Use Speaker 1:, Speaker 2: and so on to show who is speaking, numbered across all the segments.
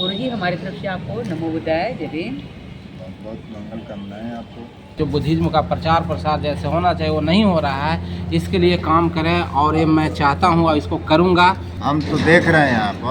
Speaker 1: गुरुजी हमारी तरफ से आपको नमो बुद्धाय, जय भीम।
Speaker 2: बहुत बहुत मंगल कामनाएं आपको।
Speaker 3: जो बुद्धिज्म का प्रचार प्रसार जैसे होना चाहिए वो नहीं हो रहा है, इसके लिए काम करें और ये मैं चाहता हूँ और इसको करूँगा।
Speaker 2: हम तो देख रहे हैं आप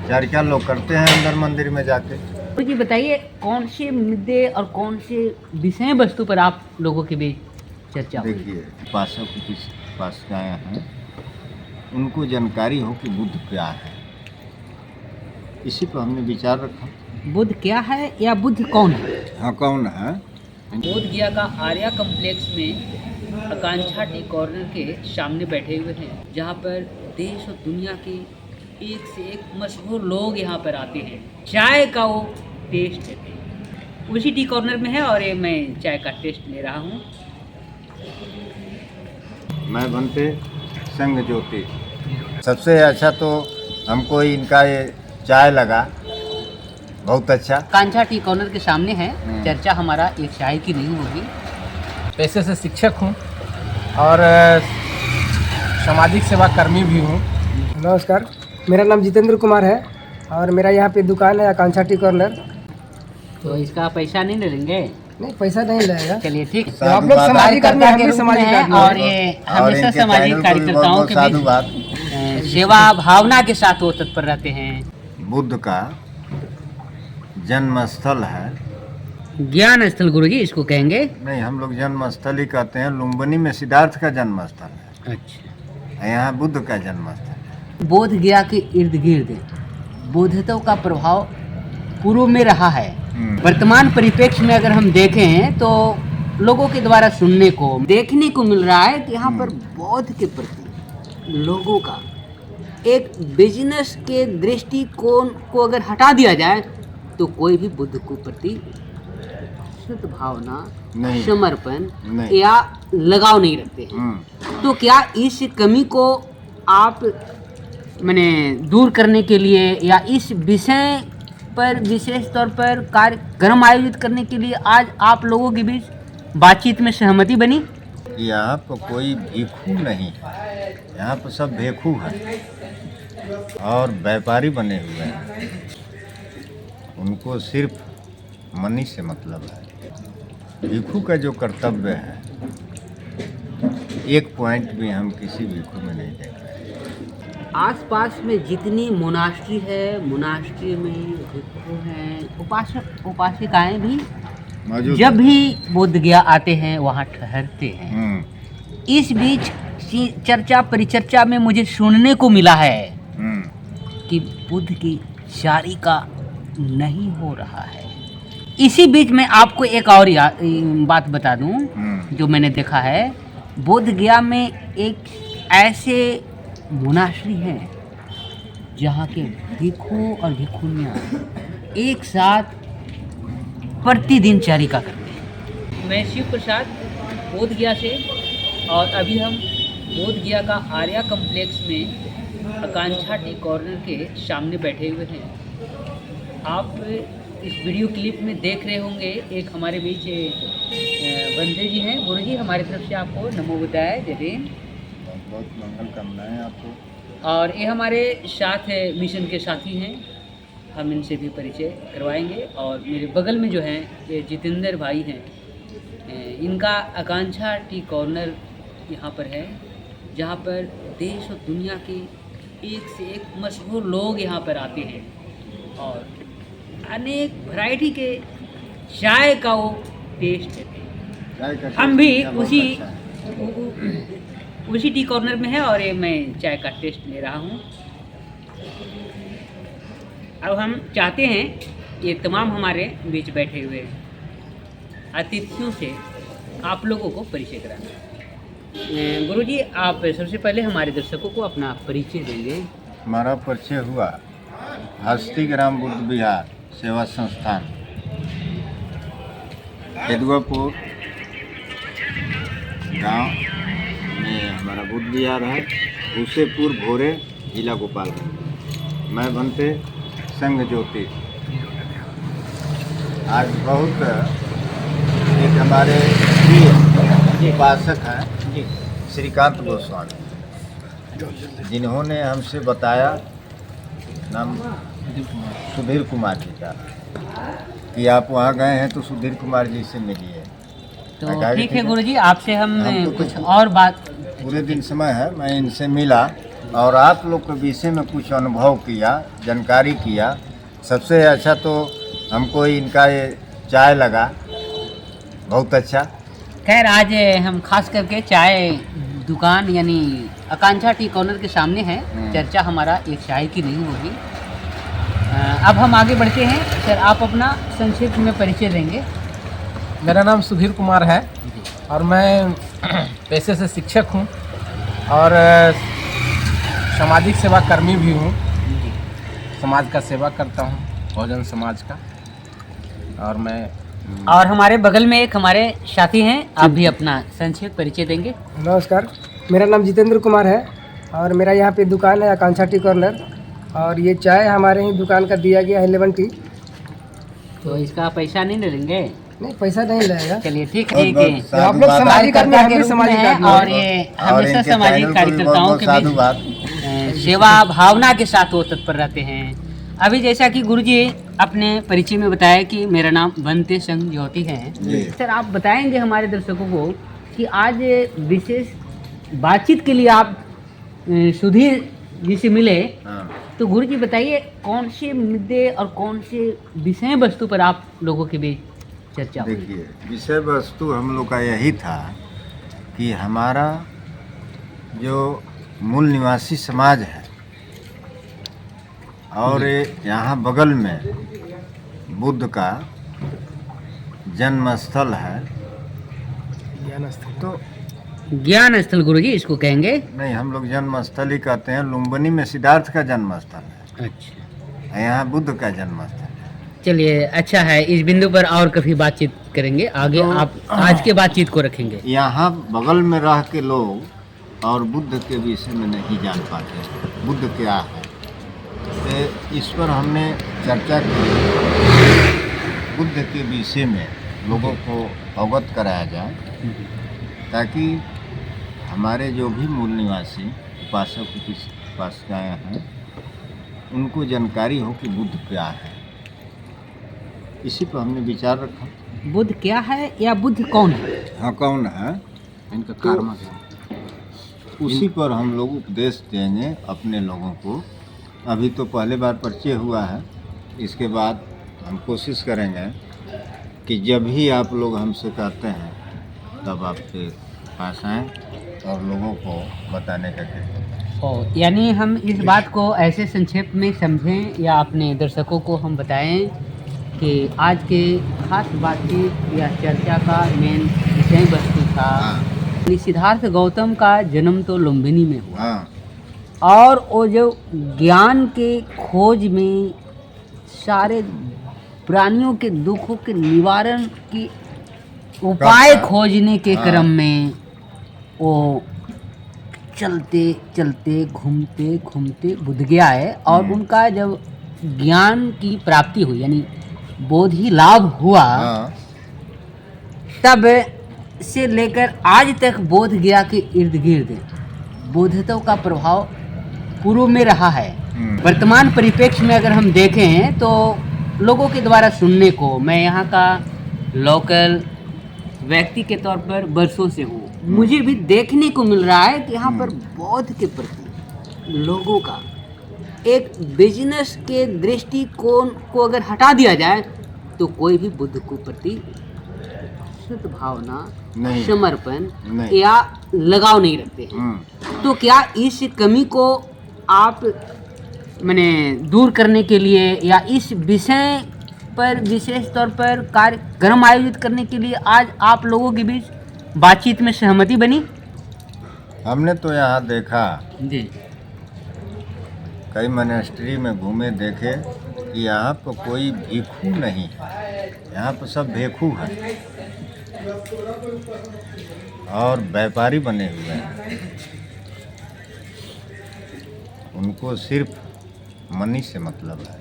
Speaker 2: चार क्या लोग करते हैं अंदर मंदिर में जाके।
Speaker 1: गुरुजी बताइए कौन से मुद्दे और कौन से विषय वस्तु पर आप लोगों के बीच चर्चा हुई?
Speaker 2: देखिए उपासक के पास गए हैं, उनको जानकारी हो कि बुद्ध क्या है, इसी पर हमने विचार रखा।
Speaker 1: बुद्ध क्या है या बुद्ध कौन है?
Speaker 2: हाँ कौन है?
Speaker 1: बोध गया का आर्या कॉम्प्लेक्स में आकांक्षा टी कॉर्नर के सामने बैठे हुए हैं, जहाँ पर देश और दुनिया के एक से एक मशहूर लोग यहाँ पर आते हैं, चाय का वो टेस्ट लेते हैं। उसी टी कॉर्नर में है और ये मैं चाय का टेस्ट ले रहा हूँ।
Speaker 2: मैं बनते संग ज्योति। सबसे अच्छा तो हमको इनका ये चाय लगा, बहुत अच्छा।
Speaker 1: आकांक्षा टी कॉर्नर के सामने है, चर्चा हमारा एक चाय की नहीं होगी।
Speaker 3: पेशे से शिक्षक हूँ और सामाजिक सेवा कर्मी भी हूँ।
Speaker 4: नमस्कार, मेरा नाम जितेंद्र कुमार है और मेरा यहाँ पे दुकान है आकांक्षा टी कॉर्नर।
Speaker 1: तो इसका पैसा नहीं लेंगे?
Speaker 4: नहीं, पैसा नहीं लगेगा।
Speaker 1: चलिए ठीक।
Speaker 4: तो आप लोग सामाजिक आदमी हैं, हम भी सामाजिक आदमी हैं।
Speaker 1: और ये हमेशा
Speaker 2: इनके
Speaker 1: सामाजिक
Speaker 2: चैनल को भी
Speaker 1: कार्यकर्ताओं
Speaker 2: बहुत
Speaker 1: के
Speaker 2: साधुवाद।
Speaker 1: बीच सेवा भावना के साथ वो तत्पर रहते हैं।
Speaker 2: बुद्ध का जन्म स्थल है।
Speaker 1: ज्ञान स्थल गुरुजी इसको कहेंगे।
Speaker 2: नहीं, हम लोग जन्म स्थल ही कहते हैं। लुम्बिनी में सिद्धार्थ का जन्म स्थल है,
Speaker 1: अच्छा।
Speaker 2: यहाँ बुद्ध का जन्म स्थल है।
Speaker 1: बोध गया के इर्द गिर्द बौद्धत्व का प्रभाव पूर्व में रहा है। वर्तमान परिप्रेक्ष्य में अगर हम देखें तो लोगों के द्वारा सुनने को देखने को मिल रहा है कि यहाँ पर बौद्ध के प्रति लोगों का एक बिजनेस के दृष्टिकोण को अगर हटा दिया जाए तो कोई भी बुद्ध को प्रति शुद्ध भावना,
Speaker 2: नहीं,
Speaker 1: समर्पण
Speaker 2: नहीं,
Speaker 1: या लगाव नहीं रखते हैं। तो क्या इस कमी को आप मैंने दूर करने के लिए या इस विषय पर विशेष तौर पर कार्यक्रम आयोजित करने के लिए आज आप लोगों के बीच बातचीत में सहमति बनी?
Speaker 2: यहाँ पर कोई भिखू नहीं है, यहाँ पर सब भेखू है और व्यापारी बने हुए हैं। उनको सिर्फ मनी से मतलब है। भिखू का जो कर्तव्य है, एक पॉइंट भी हम किसी भिखू में नहीं देख रहे।
Speaker 1: आसपास में जितनी मोनास्ट्री है, मोनास्ट्री में भिक्षु हैं, उपासक उपासिकाएं भी
Speaker 2: मौजूद
Speaker 1: जब भी बोध गया आते हैं वहाँ ठहरते हैं। इस बीच चर्चा परिचर्चा में मुझे सुनने को मिला है कि बुद्ध की शादी का नहीं हो रहा है। इसी बीच में आपको एक और बात बता दूं जो मैंने देखा है। बोध गया में एक ऐसे मोनास्ट्री हैं जहाँ के भिक्षु और भिक्षुनियाँ एक साथ प्रतिदिन चारिका करते हैं। मैं शिव प्रसाद बोध गया से, और अभी हम बोध गया का आर्या कॉम्प्लेक्स में आकांक्षा टी कॉर्नर के सामने बैठे हुए हैं। आप इस वीडियो क्लिप में देख रहे होंगे एक हमारे बीच बंदे जी हैं। गुरुजी हमारी तरफ से आपको नमो बुद्धाय, जय भीम।
Speaker 2: बहुत बहुत मंगल कामनाएं आपको।
Speaker 1: और ये हमारे साथ मिशन के साथी हैं, हम इनसे भी परिचय करवाएंगे। और मेरे बगल में जो हैं ये जितेंद्र भाई हैं, इनका आकांक्षा टी कॉर्नर यहाँ पर है, जहाँ पर देश और दुनिया के एक से एक मशहूर लोग यहाँ पर आते हैं और अनेक वैरायटी के चाय का वो टेस्ट लेते हैं। हम भी उसी टी कॉर्नर में है और ये मैं चाय का टेस्ट ले रहा हूँ। अब हम चाहते हैं ये तमाम हमारे बीच बैठे हुए अतिथियों से आप लोगों को परिचय कराना। गुरुजी आप सबसे पहले हमारे दर्शकों को अपना परिचय देंगे।
Speaker 2: हमारा परिचय हुआ हस्तिग्राम बुद्ध विहार सेवा संस्थान, यदुआपुर गांव में हमारा बुद्ध विहार है। हुसेपुर भोरे, जिला गोपालगंज। मैं बनते संग ज्योति। आज बहुत एक हमारे प्रिय उपासक हैं श्रीकांत गोस्वामी, जिन्होंने हमसे बताया, नाम सुधीर कुमार जी का, कि आप वहाँ गए हैं तो सुधीर कुमार जी से मिलिए।
Speaker 1: तो
Speaker 2: मैं कहा कि
Speaker 1: ठीक है गुरुजी, आपसे हम
Speaker 2: हम तो
Speaker 1: कुछ
Speaker 2: कुछ-
Speaker 1: और बात।
Speaker 2: पूरे दिन समय है, मैं इनसे मिला और आप लोग के विषय में कुछ अनुभव किया, जानकारी किया। सबसे अच्छा तो हमको इनका ये चाय लगा, बहुत अच्छा।
Speaker 1: खैर आज हम खास करके चाय दुकान यानी आकांक्षा टी कॉर्नर के सामने है। चर्चा हमारा एक चाय की नहीं होगी। अब हम आगे बढ़ते हैं। सर आप अपना संक्षिप्त में परिचय देंगे।
Speaker 3: मेरा नाम सुधीर कुमार है और मैं पेशे से शिक्षक हूँ और सामाजिक सेवा कर्मी भी हूँ। समाज का सेवा करता हूँ, बहुजन समाज का। और
Speaker 1: हमारे बगल में एक हमारे साथी हैं, आप भी अपना संक्षिप्त परिचय देंगे।
Speaker 4: नमस्कार, मेरा नाम जितेंद्र कुमार है और मेरा यहाँ पे दुकान है आकांक्षा टी कॉर्नर। और ये चाय हमारे ही दुकान का दिया गया है, लेमन टी।
Speaker 1: तो इसका पैसा नहीं लेंगे?
Speaker 4: नहीं, पैसा नहीं लगेगा।
Speaker 1: चलिए ठीक
Speaker 2: बहुत
Speaker 1: है।
Speaker 2: बहुत
Speaker 1: ठीक है।
Speaker 2: साधु
Speaker 4: आप लोग
Speaker 2: बात।
Speaker 4: सामाजिक आदमी, हम भी
Speaker 1: कार्यकर्ता के
Speaker 4: सामाजिक
Speaker 1: रूप में
Speaker 4: आदमी
Speaker 1: हैं
Speaker 4: हैं।
Speaker 1: और ये
Speaker 2: और
Speaker 1: हमेशा
Speaker 2: इनके
Speaker 1: सामाजिक
Speaker 2: चैनल को भी
Speaker 1: कार्यकर्ताओं
Speaker 2: बहुत
Speaker 1: के
Speaker 2: साधु
Speaker 1: बीच
Speaker 2: बात।
Speaker 1: सेवा भावना के साथ वो तत्पर रहते हैं। अभी जैसा कि गुरुजी अपने परिचय में बताया कि मेरा नाम बनते संग ज्योति है।
Speaker 2: जी।
Speaker 1: सर आप बताएंगे हमारे दर्शकों को कि आज विशेष बातचीत के लिए आप सुधीर जी से मिले,
Speaker 2: हाँ।
Speaker 1: तो गुरुजी बताइए कौन से मुद्दे और कौन से विषय वस्तु पर आप लोगों के बीच चर्चा हुई?
Speaker 2: देखिए, विषय वस्तु हम लोग का यही था कि हमारा जो मूल निवासी समाज है और यहाँ बगल में बुद्ध का जन्म स्थल है, तो
Speaker 1: ज्ञान स्थल गुरुजी इसको कहेंगे।
Speaker 2: नहीं, हम लोग जन्म स्थल ही कहते हैं। लुम्बिनी में सिद्धार्थ का जन्म स्थल है,
Speaker 1: अच्छा,
Speaker 2: यहाँ बुद्ध का जन्म स्थल है।
Speaker 1: चलिए अच्छा है। इस बिंदु पर और कभी बातचीत करेंगे आगे।
Speaker 2: तो-
Speaker 1: आप आज के बातचीत को रखेंगे।
Speaker 2: यहाँ बगल में रह के लोग और बुद्ध के विषय में नहीं जान पाते बुद्ध क्या है। तो इस पर हमने चर्चा की, बुद्ध के विषय में लोगों को अवगत कराया जाए, ताकि हमारे जो भी मूल निवासी उपासक उपासिकाएँ हैं उनको जानकारी हो कि बुद्ध क्या है। इसी पर हमने विचार रखा।
Speaker 1: बुद्ध क्या है या बुद्ध कौन है?
Speaker 2: हाँ, कौन है,
Speaker 3: इनका
Speaker 2: तो
Speaker 3: कर्म है।
Speaker 2: उसी पर हम लोग उपदेश देंगे अपने लोगों को। अभी तो पहले बार परिचय हुआ है, इसके बाद हम कोशिश करेंगे कि जब भी आप लोग हमसे कहते हैं तब आपके पास आएँ और लोगों को बताने का कोशिश।
Speaker 1: यानी हम इस बात को ऐसे संक्षेप में समझें या अपने दर्शकों को हम बताएं कि आज के खास बातचीत या चर्चा का मेन विषय वस्तु था।
Speaker 2: हाँ।
Speaker 1: सिद्धार्थ गौतम का जन्म तो लुम्बिनी में हुआ
Speaker 2: हाँ,
Speaker 1: और वो जो ज्ञान के खोज में सारे प्राणियों के दुखों के निवारण की उपाय
Speaker 2: करता।
Speaker 1: खोजने के
Speaker 2: हाँ।
Speaker 1: क्रम में वो चलते चलते घूमते घूमते बुद्ध गया है। और उनका जब ज्ञान की प्राप्ति हुई यानी बोधि लाभ हुआ,
Speaker 2: हाँ,
Speaker 1: तब से लेकर आज तक बोध गया के इर्द गिर्द बोधत्व का प्रभाव पूर्व में रहा है। वर्तमान परिप्रेक्ष्य में अगर हम देखें तो लोगों के द्वारा सुनने को, मैं यहाँ का लोकल व्यक्ति के तौर पर बरसों से हूँ, मुझे भी देखने को मिल रहा है कि यहाँ पर बौद्ध के प्रति लोगों का एक बिजनेस के दृष्टिकोण को अगर हटा दिया जाए तो कोई भी बुद्ध को प्रति शुद्ध भावना,
Speaker 2: नहीं।
Speaker 1: समर्पण
Speaker 2: नहीं।
Speaker 1: या लगाव नहीं रखते हैं। तो क्या इस कमी को आप मैंने दूर करने के लिए या इस विषय पर विशेष तौर पर कार्यक्रम आयोजित करने के लिए आज आप लोगों के बीच बातचीत में सहमति बनी?
Speaker 2: हमने तो यहाँ देखा,
Speaker 1: जी,
Speaker 2: कई मॉनेस्ट्री में घूमे, देखे कि यहाँ पर कोई भिक्षु नहीं है, यहाँ पर सब भिक्षु हैं और व्यापारी बने हुए हैं। उनको सिर्फ मनी से मतलब है।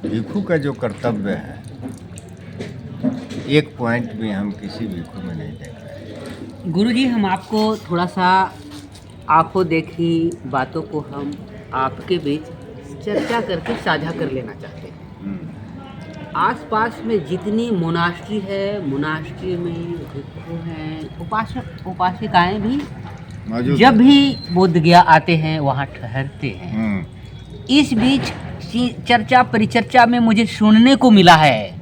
Speaker 2: भिक्षु का जो कर्तव्य है, एक पॉइंट भी हम किसी भिक्षु में नहीं देख रहे।
Speaker 1: गुरुजी हम आपको थोड़ा सा आंखों देखी बातों को हम आपके बीच चर्चा करके साझा कर लेना चाहते हैं। आसपास में जितनी मोनास्ट्री है, मोनास्ट्री में भिक्षु हैं, उपासिकाएं भी
Speaker 2: मौजूद
Speaker 1: जब भी बोध गया आते हैं वहाँ ठहरते हैं। इस बीच चर्चा परिचर्चा में मुझे सुनने को मिला है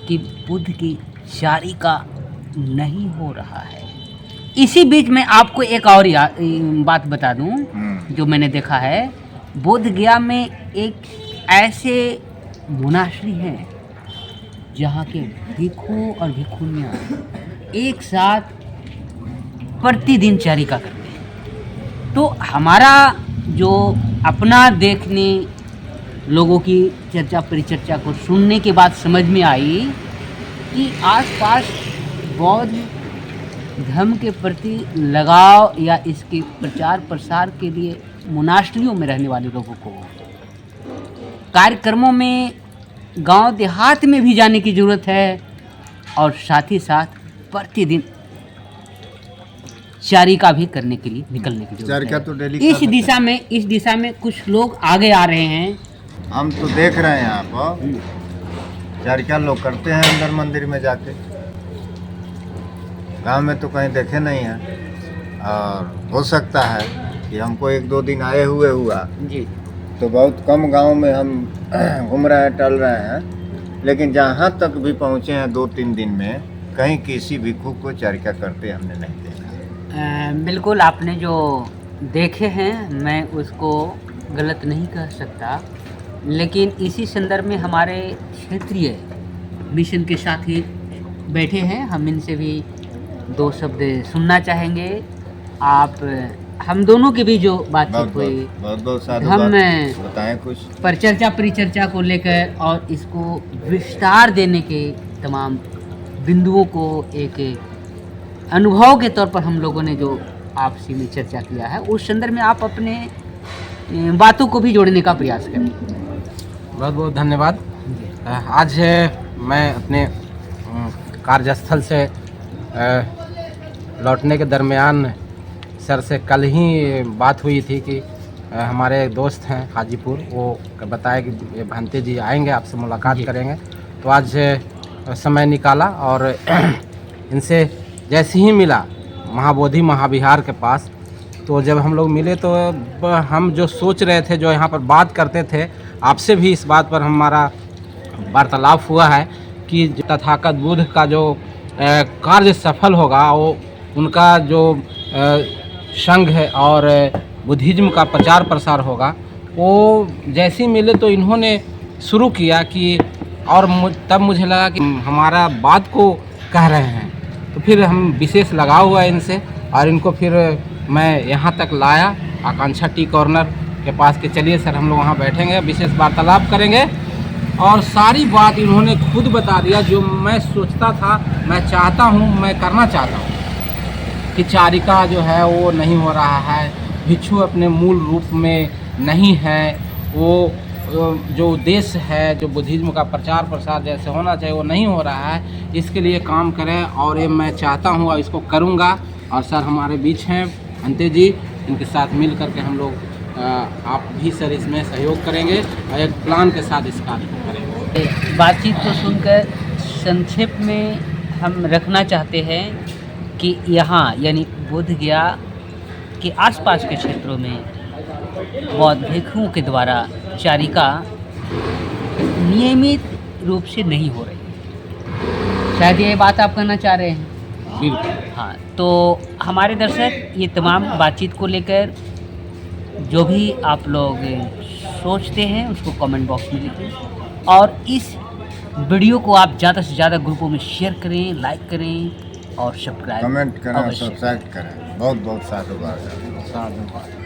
Speaker 1: कि बुद्ध की चारी का नहीं हो रहा है। इसी बीच में आपको एक और बात बता दूं जो मैंने देखा है। बोध गया में एक ऐसे मोनास्ट्री हैं जहाँ के भिक्षु और भिक्षुनियाँ एक साथ प्रतिदिन चारिका करते हैं। तो हमारा जो अपना देखने लोगों की चर्चा परिचर्चा को सुनने के बाद समझ में आई कि आसपास बौद्ध धर्म के प्रति लगाव या इसके प्रचार प्रसार के लिए मोनास्ट्रियों में रहने वाले लोगों को कार्यक्रमों में गांव देहात में भी जाने की ज़रूरत है और साथ ही साथ प्रतिदिन चारिका भी करने के लिए निकलने की जरूरत है।
Speaker 2: तो डेली
Speaker 1: इस दिशा में कुछ लोग आगे आ रहे हैं।
Speaker 2: हम तो देख रहे हैं यहाँ पर चारिका लोग करते हैं अंदर मंदिर में जाके। गांव में तो कहीं देखे नहीं हैं और हो सकता है कि हमको 1-2 दिन आए हुए हुआ
Speaker 1: जी,
Speaker 2: तो बहुत कम गांव में हम घूम रहे हैं, टल रहे हैं। लेकिन जहाँ तक भी पहुँचे हैं 2-3 दिन में कहीं किसी भिक्षु को चारिका करते हमने नहीं देखा।
Speaker 1: बिल्कुल, आपने जो देखे हैं मैं उसको गलत नहीं कह सकता, लेकिन इसी संदर्भ में हमारे क्षेत्रीय मिशन के साथी बैठे हैं। हम इनसे भी 2 शब्द सुनना चाहेंगे। आप हम दोनों के भी जो बातचीत हुई,
Speaker 2: बहुत
Speaker 1: हम
Speaker 2: बताएं कुछ
Speaker 1: परिचर्चा परिचर्चा को लेकर और इसको विस्तार देने के तमाम बिंदुओं को एक अनुभव के तौर पर हम लोगों ने जो आपसी में चर्चा किया है, उस संदर्भ में आप अपने बातों को भी जोड़ने का प्रयास करें।
Speaker 3: बहुत बहुत धन्यवाद। आज मैं अपने कार्यस्थल से लौटने के दरमियान सर से कल ही बात हुई थी कि हमारे एक दोस्त हैं हाजीपुर, वो बताया कि भांते जी आएंगे, आपसे मुलाकात करेंगे। तो आज समय निकाला और इनसे जैसे ही मिला महाबोधि महाविहार के पास, तो जब हम लोग मिले तो हम जो सोच रहे थे, जो यहाँ पर बात करते थे, आपसे भी इस बात पर हमारा वार्तालाप हुआ है कि तथागत बुद्ध का जो कार्य सफल होगा, वो उनका जो संघ है और बुद्धिज्म का प्रचार प्रसार होगा, वो जैसे ही मिले तो इन्होंने शुरू किया कि और तब मुझे लगा कि हमारा बात को कह रहे हैं। तो फिर हम विशेष लगाव हुआ इनसे और इनको फिर मैं यहाँ तक लाया आकांक्षा टी कॉर्नर के पास के चलिए सर हम लोग वहाँ बैठेंगे, विशेष वार्तालाप करेंगे। और सारी बात इन्होंने खुद बता दिया जो मैं सोचता था, मैं चाहता हूँ, मैं करना चाहता हूँ कि चारिका जो है वो नहीं हो रहा है, भिक्षु अपने मूल रूप में नहीं है, वो जो उद्देश्य है जो बुद्धिज्म का प्रचार प्रसार जैसे होना चाहिए वो नहीं हो रहा है। इसके लिए काम करें और ये मैं चाहता हूँ और इसको करूँगा। और सर हमारे बीच हैं भांते जी, इनके साथ मिल करके हम लोग आप भी सर इसमें सहयोग करेंगे और एक प्लान के साथ इस कार्य को करेंगे।
Speaker 1: बातचीत को सुनकर संक्षेप में हम रखना चाहते हैं कि यहाँ यानी बोध गया के आसपास के क्षेत्रों में बौद्ध भिक्षुओं के द्वारा चारिका नियमित रूप से नहीं हो रही। शायद ये बात आप कहना चाह रहे हैं।
Speaker 3: बिल्कुल
Speaker 1: हाँ, तो हमारे दर्शक ये तमाम बातचीत को लेकर जो भी आप लोग सोचते हैं उसको कमेंट बॉक्स में लिखें और इस वीडियो को आप ज़्यादा से ज़्यादा ग्रुपों में शेयर करें, लाइक करें और सब्सक्राइब
Speaker 2: कमेंट करें, सब्सक्राइब करें। बहुत बहुत साधुवाद।